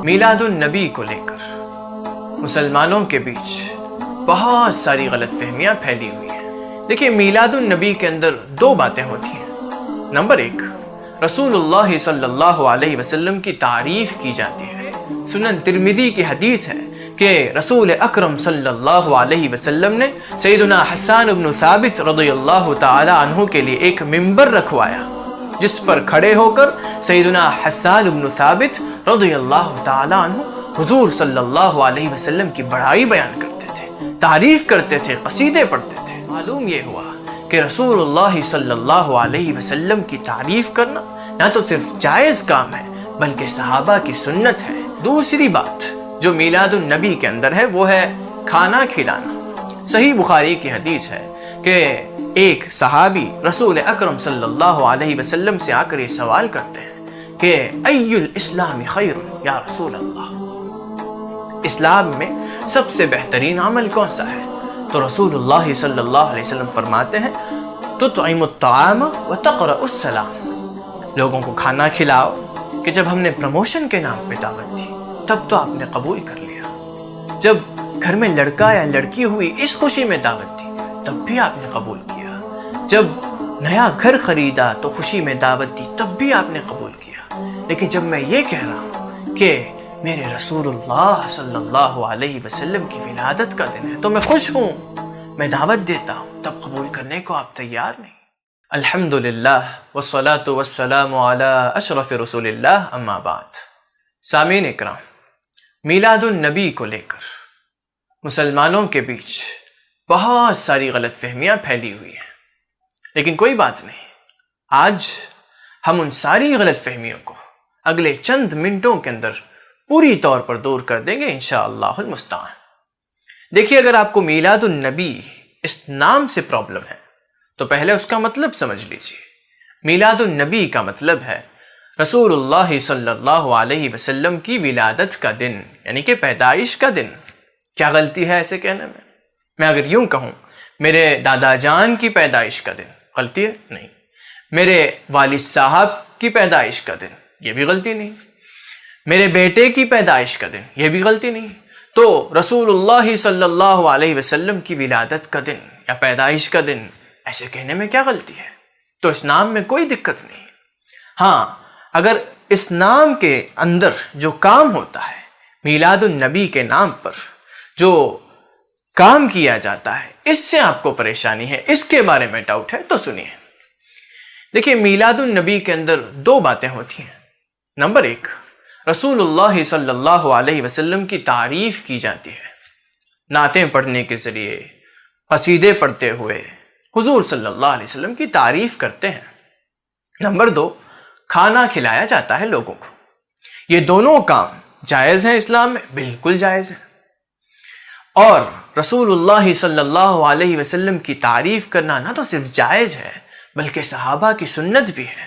میلاد النبی کو لے کر مسلمانوں کے بیچ بہت ساری غلط فہمیاں پھیلی ہوئی ہیں۔ دیکھیں، میلاد النبی کے اندر دو باتیں ہوتی ہیں۔ نمبر ایک، رسول اللہ صلی اللہ علیہ وسلم کی تعریف کی جاتی ہے۔ سنن ترمذی کی حدیث ہے کہ رسول اکرم صلی اللہ علیہ وسلم نے سیدنا حسان بن ثابت رضی اللہ تعالی عنہ کے لیے ایک ممبر رکھوایا، جس پر کھڑے ہو کر سیدنا حسان بن ثابت رضی اللہ تعالی عنہ حضور صلی اللہ علیہ وسلم کی بڑائی بیان کرتے تھے، تعریف کرتے تھے، قصیدے پڑھتے تھے۔ معلوم یہ ہوا کہ رسول اللہ صلی اللہ علیہ وسلم کی تعریف کرنا نہ تو صرف جائز کام ہے بلکہ صحابہ کی سنت ہے۔ دوسری بات جو میلاد النبی کے اندر ہے وہ ہے کھانا کھلانا۔ صحیح بخاری کی حدیث ہے کہ ایک صحابی رسول اکرم صلی اللہ علیہ وسلم سے آ کر یہ سوال کرتے ہیں کہ ای الاسلام خیر یا رسول اللہ، اسلام میں سب سے بہترین عمل کون سا ہے؟ تو رسول اللہ صلی اللہ علیہ وسلم فرماتے ہیں تطعم الطعام وتقرأ السلام، لوگوں کو کھانا کھلاؤ۔ کہ جب ہم نے پروموشن کے نام پہ دعوت دی تب تو آپ نے قبول کر لیا، جب گھر میں لڑکا یا لڑکی ہوئی اس خوشی میں دعوت دی تب بھی آپ نے قبول کیا، جب نیا گھر خریدا تو خوشی میں دعوت دی تب بھی آپ نے قبول کیا۔ لیکن جب میں یہ کہہ رہا ہوں کہ میرے رسول اللہ صلی اللہ علیہ وسلم کی ولادت کا دن ہے تو میں خوش ہوں، میں دعوت دیتا ہوں، تب قبول کرنے کو آپ تیار نہیں۔ الحمدللہ والصلاة والسلام علی اشرف رسول اللہ، اما بعد۔ سامعین اکرام، میلاد النبی کو لے کر مسلمانوں کے بیچ بہت ساری غلط فہمیاں پھیلی ہوئی ہیں، لیکن کوئی بات نہیں، آج ہم ان ساری غلط فہمیوں کو اگلے چند منٹوں کے اندر پوری طور پر دور کر دیں گے انشاءاللہ المستعان۔ دیکھیے، اگر آپ کو میلاد النبی اس نام سے پرابلم ہے تو پہلے اس کا مطلب سمجھ لیجیے۔ میلاد النبی کا مطلب ہے رسول اللہ صلی اللہ علیہ وسلم کی ولادت کا دن، یعنی کہ پیدائش کا دن۔ کیا غلطی ہے ایسے کہنے میں؟ میں اگر یوں کہوں میرے دادا جان کی پیدائش کا دن، غلطی ہے؟ نہیں۔ میرے والد صاحب کی پیدائش کا دن، یہ بھی غلطی نہیں۔ میرے بیٹے کی پیدائش کا دن، یہ بھی غلطی نہیں۔ تو رسول اللہ صلی اللہ علیہ وسلم کی ولادت کا دن یا پیدائش کا دن، ایسے کہنے میں کیا غلطی ہے؟ تو اس نام میں کوئی دقت نہیں۔ ہاں، اگر اس نام کے اندر جو کام ہوتا ہے، میلاد النبی کے نام پر جو کام کیا جاتا ہے، اس سے آپ کو پریشانی ہے، اس کے بارے میں ڈاؤٹ ہے تو سنیے۔ دیکھیے، میلاد النبی کے اندر دو باتیں ہوتی ہیں۔ نمبر ایک، رسول اللہ صلی اللہ علیہ وسلم کی تعریف کی جاتی ہے، نعتیں پڑھنے کے ذریعے، قصیدے پڑھتے ہوئے حضور صلی اللہ علیہ وسلم کی تعریف کرتے ہیں۔ نمبر دو، کھانا کھلایا جاتا ہے لوگوں کو۔ یہ دونوں کام جائز ہیں اسلام میں، بالکل جائز ہیں۔ اور رسول اللہ صلی اللہ علیہ وسلم کی تعریف کرنا نہ تو صرف جائز ہے بلکہ صحابہ کی سنت بھی ہے۔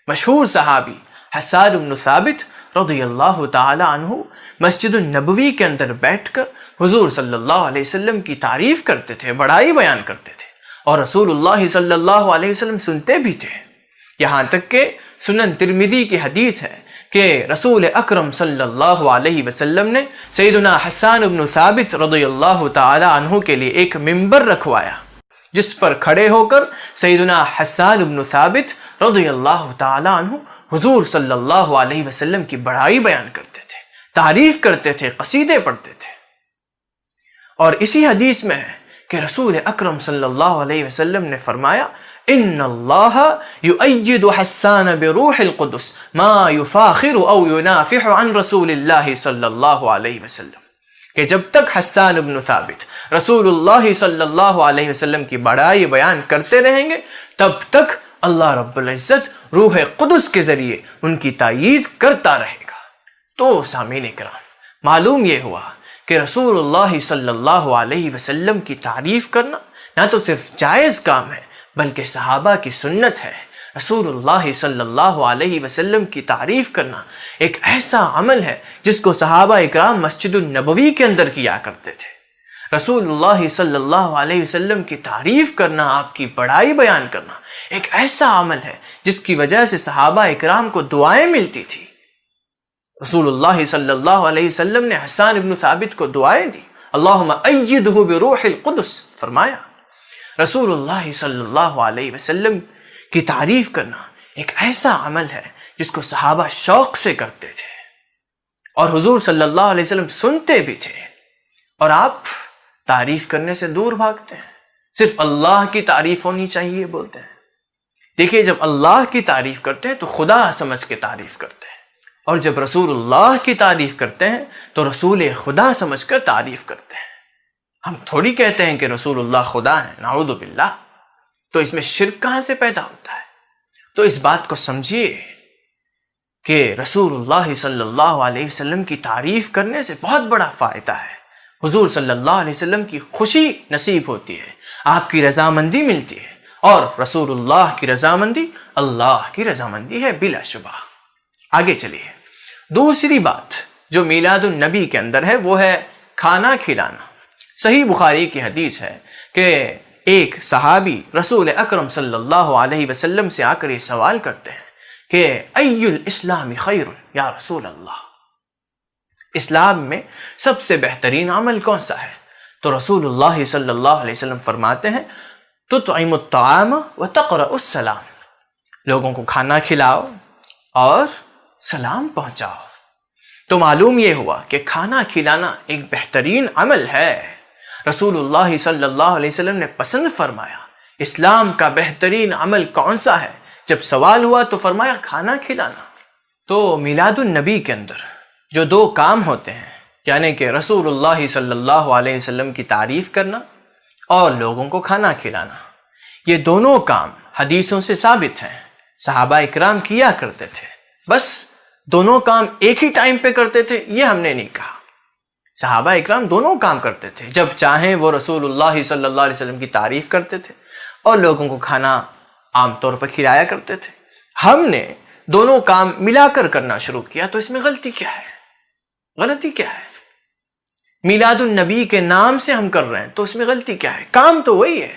مشہور صحابی حسان بن ثابت رضی اللہ تعالی عنہ مسجد النبوی کے اندر بیٹھ کر حضور صلی اللہ علیہ وسلم کی تعریف کرتے تھے، بڑائی بیان کرتے تھے، اور رسول اللہ صلی اللہ علیہ وسلم سنتے بھی تھے۔ یہاں تک کہ سنن ترمذی کی حدیث ہے کہ رسول اکرم صلی اللہ علیہ وسلم نے سیدنا حسان بن ثابت رضی اللہ تعالی عنہ کے لیے ایک ممبر رکھوایا، جس پر کھڑے ہو کر سیدنا حسان بن ثابت رضی اللہ تعالی عنہ حضور صلی اللہ علیہ وسلم کی بڑائی بیان کرتے تھے، تعریف کرتے تھے، قصیدے پڑھتے تھے۔ اور اسی حدیث میں ہے کہ رسول اکرم صلی اللہ علیہ وسلم نے فرمایا ان اللہ یؤید حسان بروح القدس ما یفاخر او ینافح عن رسول اللہ صلی اللہ علیہ وسلم، کہ جب تک حسان بن ثابت رسول اللہ صلی اللہ علیہ وسلم کی بڑائی بیان کرتے رہیں گے تب تک اللہ رب العزت روح قدس کے ذریعے ان کی تائید کرتا رہے گا۔ تو سامعین اکرام، معلوم یہ ہوا کہ رسول اللہ صلی اللہ علیہ وسلم کی تعریف کرنا نہ تو صرف جائز کام ہے بلکہ صحابہ کی سنت ہے۔ رسول اللہ صلی اللہ علیہ وسلم کی تعریف کرنا ایک ایسا عمل ہے جس کو صحابہ اکرام مسجد النبوی کے اندر کیا کرتے تھے۔ رسول اللہ صلی اللہ علیہ وسلم کی تعریف کرنا، آپ کی بڑائی بیان کرنا ایک ایسا عمل ہے جس کی وجہ سے صحابہ اکرام کو دعائیں ملتی تھی۔ رسول اللہ صلی اللہ علیہ وسلم نے حسان ابن ثابت کو دعائیں دی، اللہم ایدہ بروح القدس، فرمایا رسول اللہ صلی اللہ علیہ وسلم کی تعریف کرنا ایک ایسا عمل ہے جس کو صحابہ شوق سے کرتے تھے، اور حضور صلی اللہ علیہ وسلم سنتے بھی تھے، اور آپ تعریف کرنے سے دور بھاگتے ہیں، صرف اللہ کی تعریف ہونی چاہیے بولتے ہیں۔ دیکھیے، جب اللہ کی تعریف کرتے ہیں تو خدا سمجھ کے تعریف کرتے ہیں، اور جب رسول اللہ کی تعریف کرتے ہیں تو رسول خدا سمجھ کر تعریف کرتے ہیں۔ ہم تھوڑی کہتے ہیں کہ رسول اللہ خدا ہیں، نعوذ باللہ، تو اس میں شرک کہاں سے پیدا ہوتا ہے؟ تو اس بات کو سمجھیے کہ رسول اللہ صلی اللہ علیہ وسلم کی تعریف کرنے سے بہت بڑا فائدہ ہے، حضور صلی اللہ علیہ وسلم کی خوشی نصیب ہوتی ہے، آپ کی رضامندی ملتی ہے، اور رسول اللہ کی رضامندی اللہ کی رضامندی ہے بلا شبہ۔ آگے چلیے، دوسری بات جو میلاد النبی کے اندر ہے وہ ہے کھانا کھلانا۔ صحیح بخاری کی حدیث ہے کہ ایک صحابی رسول اکرم صلی اللہ علیہ وسلم سے آ کر یہ سوال کرتے ہیں کہ ای الاسلام خیر یا رسول اللہ، اسلام میں سب سے بہترین عمل کون سا ہے؟ تو رسول اللہ صلی اللہ علیہ وسلم فرماتے ہیں تطعم الطعام وتقرأ السلام، لوگوں کو کھانا کھلاؤ اور سلام پہنچاؤ۔ تو معلوم یہ ہوا کہ کھانا کھلانا ایک بہترین عمل ہے، رسول اللہ صلی اللہ علیہ وسلم نے پسند فرمایا۔ اسلام کا بہترین عمل کون سا ہے؟ جب سوال ہوا تو فرمایا کھانا کھلانا۔ تو میلاد النبی کے اندر جو دو کام ہوتے ہیں، یعنی کہ رسول اللہ صلی اللہ علیہ وسلم کی تعریف کرنا اور لوگوں کو کھانا کھلانا، یہ دونوں کام حدیثوں سے ثابت ہیں، صحابہ اکرام کیا کرتے تھے، بس دونوں کام ایک ہی ٹائم پہ کرتے تھے یہ ہم نے نہیں کہا۔ صحابہ اکرام دونوں کام کرتے تھے، جب چاہیں وہ رسول اللہ صلی اللہ علیہ وسلم کی تعریف کرتے تھے اور لوگوں کو کھانا عام طور پر کھلایا کرتے تھے۔ ہم نے دونوں کام ملا کر کرنا شروع کیا، تو اس میں غلطی کیا ہے؟ غلطی کیا ہے؟ میلاد النبی کے نام سے ہم کر رہے ہیں تو اس میں غلطی کیا ہے؟ کام تو وہی ہے،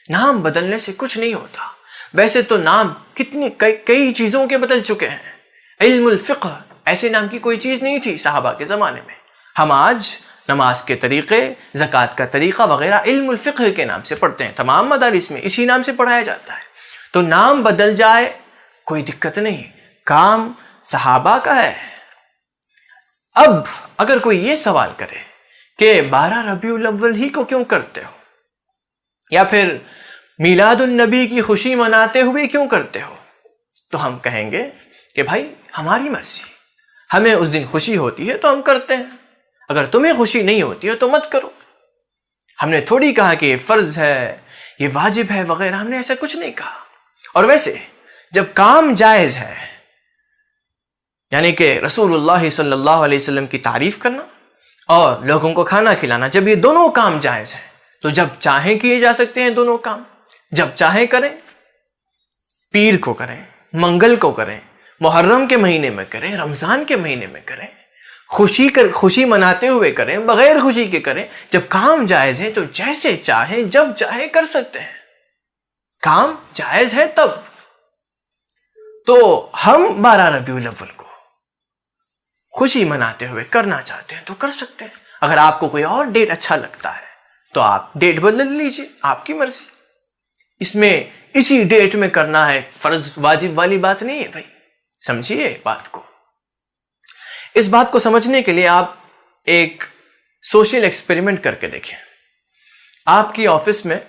نام بدلنے سے کچھ نہیں ہوتا۔ ویسے تو نام کئی چیزوں کے بدل چکے ہیں۔ علم الفقہ ایسے نام کی کوئی چیز نہیں تھی صحابہ کے زمانے میں، ہم آج نماز کے طریقے، زکوٰۃ کا طریقہ وغیرہ علم الفقہ کے نام سے پڑھتے ہیں، تمام مدارس میں اسی نام سے پڑھایا جاتا ہے۔ تو نام بدل جائے کوئی دقت نہیں، کام صحابہ کا ہے۔ اب اگر کوئی یہ سوال کرے کہ 12 ربیع الاول ہی کو کیوں کرتے ہو، یا پھر میلاد النبی کی خوشی مناتے ہوئے کیوں کرتے ہو، تو ہم کہیں گے کہ بھائی ہماری مرضی، ہمیں اس دن خوشی ہوتی ہے تو ہم کرتے ہیں، اگر تمہیں خوشی نہیں ہوتی ہے تو مت کرو۔ ہم نے تھوڑی کہا کہ یہ فرض ہے، یہ واجب ہے وغیرہ، ہم نے ایسا کچھ نہیں کہا۔ اور ویسے جب کام جائز ہے، یعنی کہ رسول اللہ صلی اللہ علیہ وسلم کی تعریف کرنا اور لوگوں کو کھانا کھلانا، جب یہ دونوں کام جائز ہیں تو جب چاہیں کیے جا سکتے ہیں دونوں کام، جب چاہیں کریں، پیر کو کریں، منگل کو کریں، محرم کے مہینے میں کریں، رمضان کے مہینے میں کریں، خوشی مناتے ہوئے کریں، بغیر خوشی کے کریں، جب کام جائز ہے تو جیسے چاہیں جب چاہیں کر سکتے ہیں، کام جائز ہے تب۔ تو ہم 12 ربیع الاول کو خوشی مناتے ہوئے کرنا چاہتے ہیں تو کر سکتے ہیں، اگر آپ کو کوئی اور ڈیٹ اچھا لگتا ہے تو آپ ڈیٹ بدل لیجئے، آپ کی مرضی۔ اس میں اسی ڈیٹ میں کرنا ہے فرض واجب والی بات نہیں ہے بھائی، سمجھیے بات کو۔ اس بات کو سمجھنے کے لیے آپ ایک سوشل ایکسپیریمنٹ کر کے دیکھیں۔ آپ کی آفس میں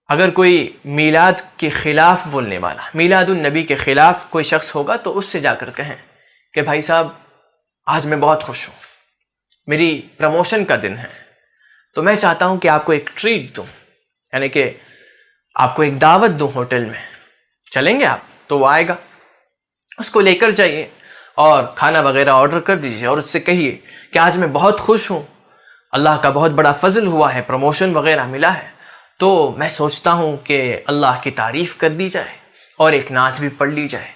اگر کوئی میلاد کے خلاف بولنے والا، میلاد النبی کے خلاف کوئی شخص ہوگا تو اس سے جا کر کہیں کہ بھائی صاحب آج میں بہت خوش ہوں، میری پروموشن کا دن ہے، تو میں چاہتا ہوں کہ آپ کو ایک ٹریٹ دوں، یعنی کہ آپ کو ایک دعوت دوں ہوٹل میں، چلیں گے آپ؟ تو وہ آئے گا، اس کو لے کر جائیے اور کھانا وغیرہ آرڈر کر دیجیے اور اس سے کہیے کہ آج میں بہت خوش ہوں، اللہ کا بہت بڑا فضل ہوا ہے، پروموشن وغیرہ ملا ہے، تو میں سوچتا ہوں کہ اللہ کی تعریف کر دی جائے اور ایک نعت بھی پڑھ لی جائے۔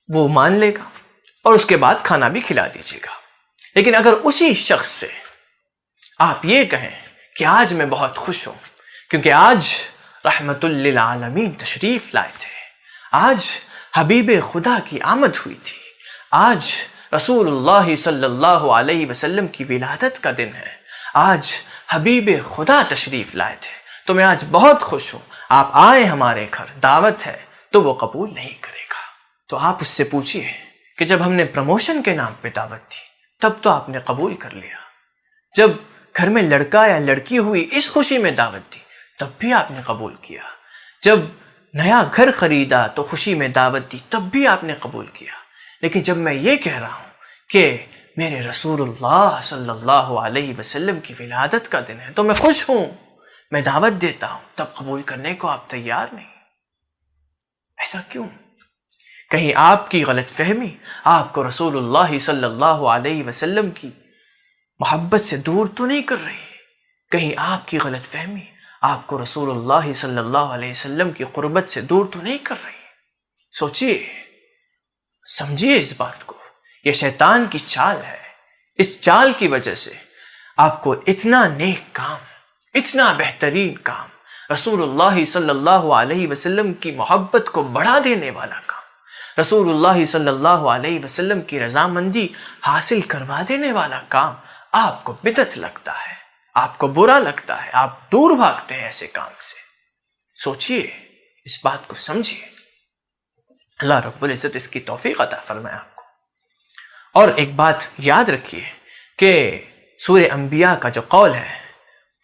وہ مان لے گا اور اس کے بعد کھانا بھی کھلا دیجیے گا۔ لیکن اگر اسی شخص سے آپ یہ کہیں کہ آج میں بہت خوش ہوں کیونکہ آج رحمت للعالمین تشریف لائے تھے، آج حبیب خدا کی آمد ہوئی تھی، آج رسول اللہ صلی اللہ علیہ وسلم کی ولادت کا دن ہے، آج حبیب خدا تشریف لائے تھے، تو میں آج بہت خوش ہوں، آپ آئے ہمارے گھر، دعوت ہے تو وہ قبول نہیں کرے گا۔ تو آپ اس سے پوچھئے کہ جب ہم نے پروموشن کے نام پہ دعوت دی تب تو آپ نے قبول کر لیا، جب گھر میں لڑکا یا لڑکی ہوئی اس خوشی میں دعوت دی تب بھی آپ نے قبول کیا، جب نیا گھر خریدا تو خوشی میں دعوت دی تب بھی آپ نے قبول کیا، لیکن جب میں یہ کہہ رہا ہوں کہ میرے رسول اللہ صلی اللہ علیہ وسلم کی ولادت کا دن ہے تو میں خوش ہوں، میں دعوت دیتا ہوں، تب قبول کرنے کو آپ تیار نہیں۔ ایسا کیوں؟ کہیں آپ کی غلط فہمی آپ کو رسول اللہ صلی اللہ علیہ وسلم کی محبت سے دور تو نہیں کر رہی؟ کہیں آپ کی غلط فہمی آپ کو رسول اللہ صلی اللہ علیہ وسلم کی قربت سے دور تو نہیں کر رہی؟ سوچئے، سمجھیے اس بات کو، یہ شیطان کی چال ہے۔ اس چال کی وجہ سے آپ کو اتنا نیک کام، اتنا بہترین کام، رسول اللہ صلی اللہ علیہ وسلم کی محبت کو بڑھا دینے والا کام، رسول اللہ صلی اللہ علیہ وسلم کی رضامندی حاصل کروا دینے والا کام آپ کو بدعت لگتا ہے، آپ کو برا لگتا ہے، آپ دور بھاگتے ہیں ایسے کام سے۔ سوچئے، اس بات کو سمجھیے، اللہ رب العزت اس کی توفیق عطا فرمائے آپ کو۔ اور ایک بات یاد رکھیے کہ سورہ انبیاء کا جو قول ہے،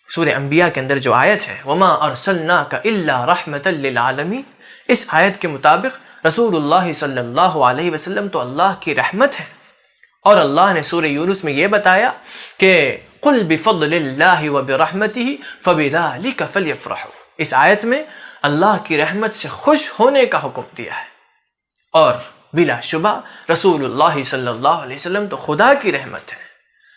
سورہ انبیاء کے اندر جو آیت ہے وَمَا أَرْسَلْنَاكَ إِلَّا رَحْمَةً لِّلْعَالَمِينَ، اس آیت کے مطابق رسول اللہ صلی اللہ علیہ وسلم تو اللہ کی رحمت ہے، اور اللہ نے سورہ یونس میں یہ بتایا کہ قُلْ بِفَضْلِ اللَّهِ وَبِرَحْمَتِهِ فَبِذَلِكَ فَلْيَفْرَحُوا، اس آیت میں اللہ کی رحمت سے خوش ہونے کا حکم دیا ہے، اور بلا شبہ رسول اللہ صلی اللہ علیہ وسلم تو خدا کی رحمت ہے۔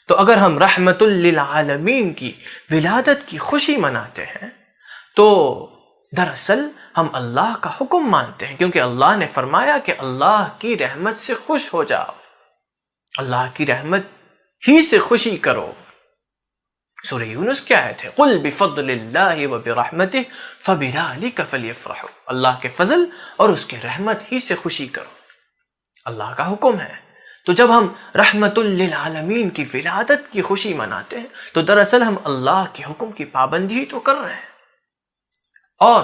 تو اگر ہم رحمت للعالمین کی ولادت کی خوشی مناتے ہیں تو دراصل ہم اللہ کا حکم مانتے ہیں، کیونکہ اللہ نے فرمایا کہ اللہ کی رحمت سے خوش ہو جاؤ، اللہ کی رحمت ہی سے خوشی کرو۔ سورہ یونس کیا آیت ہے؟ قُلْ بِفَضْلِ اللَّهِ وَبِرَحْمَتِهِ فَبِذَلِكَ فَلْيَفْرَحُوا، اللہ کے فضل اور اس کے رحمت ہی سے خوشی کرو، اللہ کا حکم ہے۔ تو جب ہم رحمت للعالمین کی ولادت کی خوشی مناتے ہیں تو دراصل ہم اللہ کے حکم کی پابندی تو کر رہے ہیں۔ اور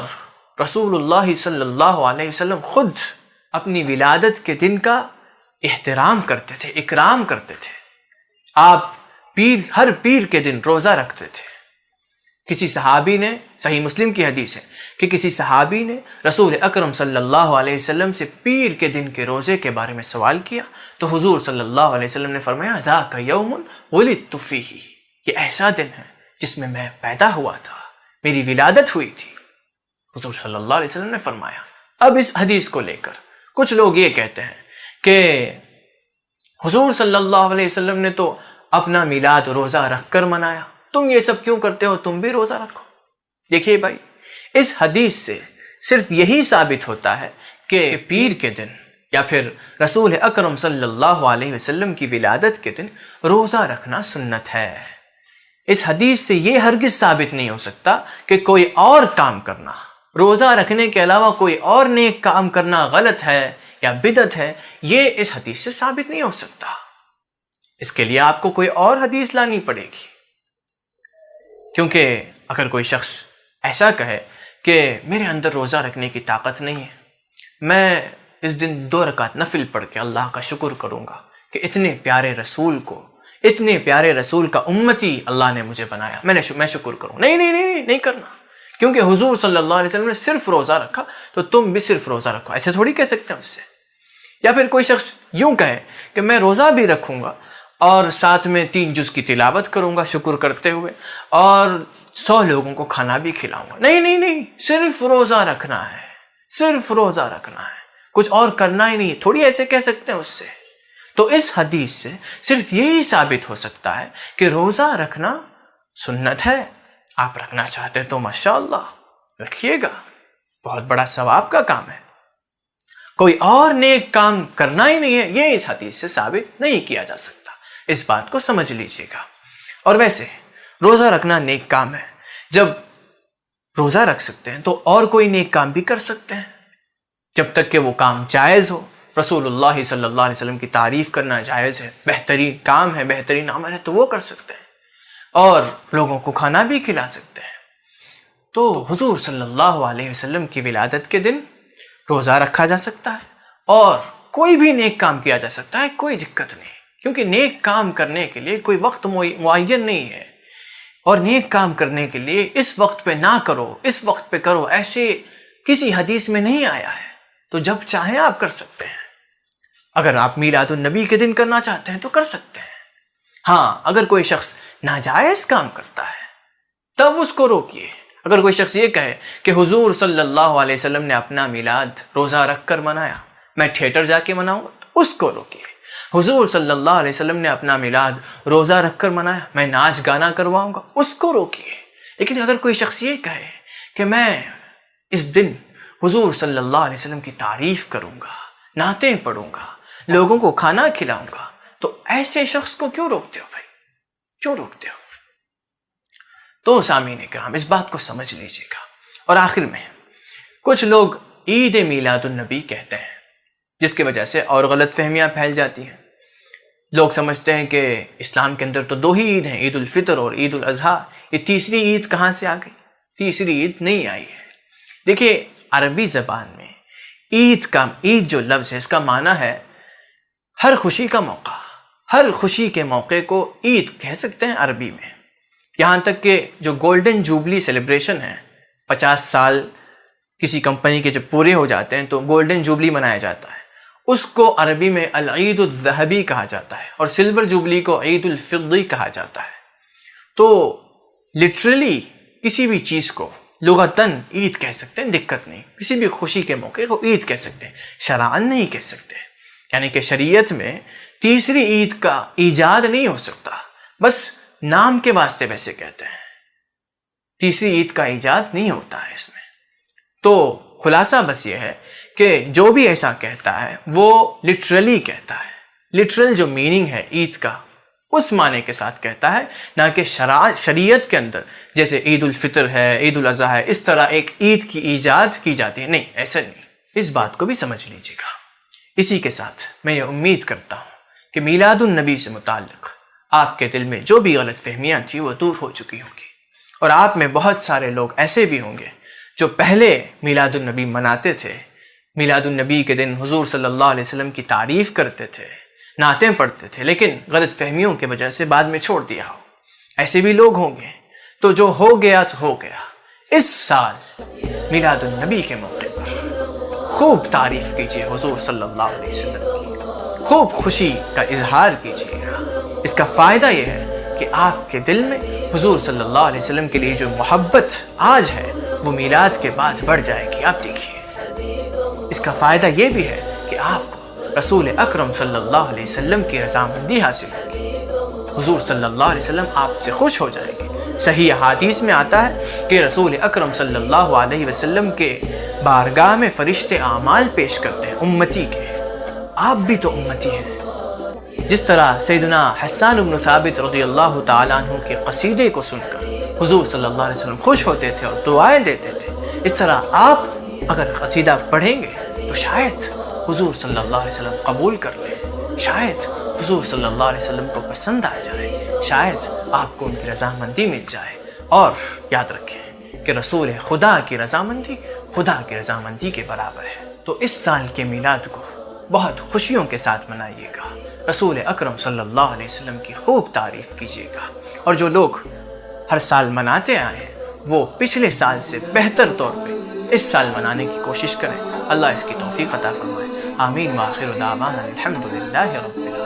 رسول اللہ صلی اللہ علیہ وسلم خود اپنی ولادت کے دن کا احترام کرتے تھے، اکرام کرتے تھے۔ آپ ہر پیر کے دن روزہ رکھتے تھے۔ کسی صحابی نے، صحیح مسلم کی حدیث ہے کہ کسی صحابی نے رسول اکرم صلی اللہ علیہ وسلم سے پیر کے دن کے روزے کے بارے میں سوال کیا تو حضور صلی اللہ علیہ وسلم نے فرمایا ذاک یوم ولدت فیہ، یہ ایسا دن ہے جس میں میں پیدا ہوا تھا، میری ولادت ہوئی تھی۔ حضور صلی اللہ علیہ وسلم نے فرمایا۔ اب اس حدیث کو لے کر کچھ لوگ یہ کہتے ہیں کہ حضور صلی اللہ علیہ وسلم نے تو اپنا میلاد روزہ رکھ کر منایا، تم یہ سب کیوں کرتے ہو، تم بھی روزہ رکھو۔ دیکھیے بھائی، اس حدیث سے صرف یہی ثابت ہوتا ہے کہ پیر کے دن یا پھر رسول اکرم صلی اللہ علیہ وسلم کی ولادت کے دن روزہ رکھنا سنت ہے۔ اس حدیث سے یہ ہرگز ثابت نہیں ہو سکتا کہ کوئی اور کام کرنا، روزہ رکھنے کے علاوہ کوئی اور نیک کام کرنا غلط ہے یا بدعت ہے، یہ اس حدیث سے ثابت نہیں ہو سکتا۔ اس کے لیے آپ کو کوئی اور حدیث لانی پڑے گی، کیونکہ اگر کوئی شخص ایسا کہے کہ میرے اندر روزہ رکھنے کی طاقت نہیں ہے، میں اس دن 2 رکعت نفل پڑھ کے اللہ کا شکر کروں گا کہ اتنے پیارے رسول کا امتی اللہ نے مجھے بنایا، میں شکر کروں، نہیں کرنا، کیونکہ حضور صلی اللہ علیہ وسلم نے صرف روزہ رکھا تو تم بھی صرف روزہ رکھو، ایسے تھوڑی کہہ سکتے ہیں اس سے۔ یا پھر کوئی شخص یوں کہے کہ میں روزہ بھی رکھوں گا اور ساتھ میں 3 جز کی تلاوت کروں گا شکر کرتے ہوئے اور 100 لوگوں کو کھانا بھی کھلاؤں گا، نہیں، صرف روزہ رکھنا ہے، صرف روزہ رکھنا ہے، کچھ اور کرنا ہی نہیں، تھوڑی ایسے کہہ سکتے ہیں اس سے۔ تو اس حدیث سے صرف یہی ثابت ہو سکتا ہے کہ روزہ رکھنا سنت ہے، آپ رکھنا چاہتے تو ماشاءاللہ رکھیے گا، بہت بڑا ثواب کا کام ہے، کوئی اور نیک کام کرنا ہی نہیں ہے، یہ اس حدیث سے ثابت نہیں کیا جا سکتا، اس بات کو سمجھ لیجئے گا۔ اور ویسے روزہ رکھنا نیک کام ہے، جب روزہ رکھ سکتے ہیں تو اور کوئی نیک کام بھی کر سکتے ہیں، جب تک کہ وہ کام جائز ہو، رسول اللہ صلی اللہ علیہ وسلم کی تعریف کرنا جائز ہے، بہترین کام ہے، بہترین عمل ہے، تو وہ کر سکتے ہیں، اور لوگوں کو کھانا بھی کھلا سکتے ہیں۔ تو حضور صلی اللہ علیہ وسلم کی ولادت کے دن روزہ رکھا جا سکتا ہے، اور کوئی بھی نیک کام کیا جا سکتا ہے، کوئی دقت نہیں، کیونکہ نیک کام کرنے کے لیے کوئی وقت معین نہیں ہے، اور نیک کام کرنے کے لیے اس وقت پہ نہ کرو، اس وقت پہ کرو، ایسے کسی حدیث میں نہیں آیا ہے۔ تو جب چاہیں آپ کر سکتے ہیں۔ اگر آپ میلاد النبی کے دن کرنا چاہتے ہیں تو کر سکتے ہیں۔ ہاں، اگر کوئی شخص ناجائز کام کرتا ہے تب اس کو روکیے۔ اگر کوئی شخص یہ کہے کہ حضور صلی اللہ علیہ وسلم نے اپنا میلاد روزہ رکھ کر منایا، میں تھیٹر جا کے مناؤں گا، تو اس کو روکیے۔ حضور صلی اللہ علیہ وسلم نے اپنا میلاد روزہ رکھ کر منایا، میں ناچ گانا کرواؤں گا، اس کو روکیے۔ لیکن اگر کوئی شخص یہ کہے کہ میں اس دن حضور صلی اللہ علیہ وسلم کی تعریف کروں گا، نعتیں پڑھوں گا، لوگوں کو کھانا کھلاؤں گا، تو ایسے شخص کو کیوں روکتے ہو بھائی؟ کیوں روکتے ہو؟ تو سامعین کرام، اس بات کو سمجھ لیجیے گا۔ اور آخر میں کچھ لوگ عید میلاد النبی کہتے ہیں، جس کی وجہ سے اور غلط فہمیاں پھیل جاتی ہیں۔ لوگ سمجھتے ہیں کہ اسلام کے اندر تو دو ہی عید ہیں، عید الفطر اور عید الاضحیٰ، یہ تیسری عید کہاں سے آ گئی؟ تیسری عید نہیں آئی ہے۔ دیکھیے، عربی زبان میں عید جو لفظ ہے، اس کا معنی ہے ہر خوشی کا موقع۔ ہر خوشی کے موقع کو عید کہہ سکتے ہیں عربی میں۔ یہاں تک کہ جو گولڈن جوبلی سیلیبریشن ہے، 50 سال کسی کمپنی کے جب پورے ہو جاتے ہیں تو گولڈن جوبلی منایا جاتا ہے، اس کو عربی میں العید الذہبی کہا جاتا ہے، اور سلور جوبلی کو عید الفضی کہا جاتا ہے۔ تو لٹرلی کسی بھی چیز کو لغتاً عید کہہ سکتے ہیں، دقت نہیں۔ کسی بھی خوشی کے موقع کو عید کہہ سکتے ہیں، شرعاً نہیں کہہ سکتے۔ یعنی کہ شریعت میں تیسری عید کا ایجاد نہیں ہو سکتا، بس نام کے واسطے ویسے کہتے ہیں، تیسری عید کا ایجاد نہیں ہوتا ہے اس میں۔ تو خلاصہ بس یہ ہے کہ جو بھی ایسا کہتا ہے وہ لٹرلی کہتا ہے، لٹرل جو میننگ ہے عید کا اس معنی کے ساتھ کہتا ہے، نہ کہ شریعت کے اندر جیسے عید الفطر ہے، عید الاضحیٰ ہے، اس طرح ایک عید کی ایجاد کی جاتی ہے، نہیں، ایسا نہیں۔ اس بات کو بھی سمجھ لیجیے گا۔ اسی کے ساتھ میں یہ امید کرتا ہوں کہ میلاد النبی سے متعلق آپ کے دل میں جو بھی غلط فہمیاں تھیں وہ دور ہو چکی ہوں گی، اور آپ میں بہت سارے لوگ ایسے بھی ہوں گے جو پہلے میلاد النبی مناتے تھے، میلاد النبی کے دن حضور صلی اللہ علیہ وسلم کی تعریف کرتے تھے، نعتیں پڑھتے تھے، لیکن غلط فہمیوں کی وجہ سے بعد میں چھوڑ دیا ہو۔ ایسے بھی لوگ ہوں گے۔ تو جو ہو گیا تو ہو گیا۔ اس سال میلاد النبی کے موقع پر خوب تعریف کیجئے حضور صلی اللہ علیہ وسلم کی، خوب خوشی کا اظہار کیجئے گا۔ اس کا فائدہ یہ ہے کہ آپ کے دل میں حضور صلی اللہ علیہ وسلم کے لیے جو محبت آج ہے وہ میلاد کے بعد بڑھ جائے گی۔ آپ دیکھیے، اس کا فائدہ یہ بھی ہے کہ آپ کو رسول اکرم صلی اللہ علیہ وسلم کی رضامندی حاصل ہوگی، حضور صلی اللہ علیہ وسلم آپ سے خوش ہو جائیں گے۔ صحیح حدیث میں آتا ہے کہ رسول اکرم صلی اللہ علیہ وسلم کے بارگاہ میں فرشتے اعمال پیش کرتے ہیں امتی کے۔ آپ بھی تو امتی ہیں۔ جس طرح سیدنا حسان بن ثابت رضی اللہ تعالیٰ عنہ کے قصیدے کو سن کر حضور صلی اللہ علیہ وسلم خوش ہوتے تھے اور دعائیں دیتے تھے، اس طرح آپ اگر قصیدہ پڑھیں گے تو شاید حضور صلی اللہ علیہ وسلم قبول کر لیں، شاید حضور صلی اللہ علیہ وسلم کو پسند آ جائے، شاید آپ کو ان کی رضامندی مل جائے۔ اور یاد رکھیں کہ رسول خدا کی رضامندی خدا کی رضامندی کے برابر ہے۔ تو اس سال کے میلاد کو بہت خوشیوں کے ساتھ منائیے گا، رسول اکرم صلی اللہ علیہ وسلم کی خوب تعریف کیجیے گا، اور جو لوگ ہر سال مناتے آئے ہیں وہ پچھلے سال سے بہتر طور پہ اس سال منانے کی کوشش کریں۔ اللہ اس کی توفیق عطا فرمائے۔ آمین وآخر دعوانا الحمدللہ رب العالمین۔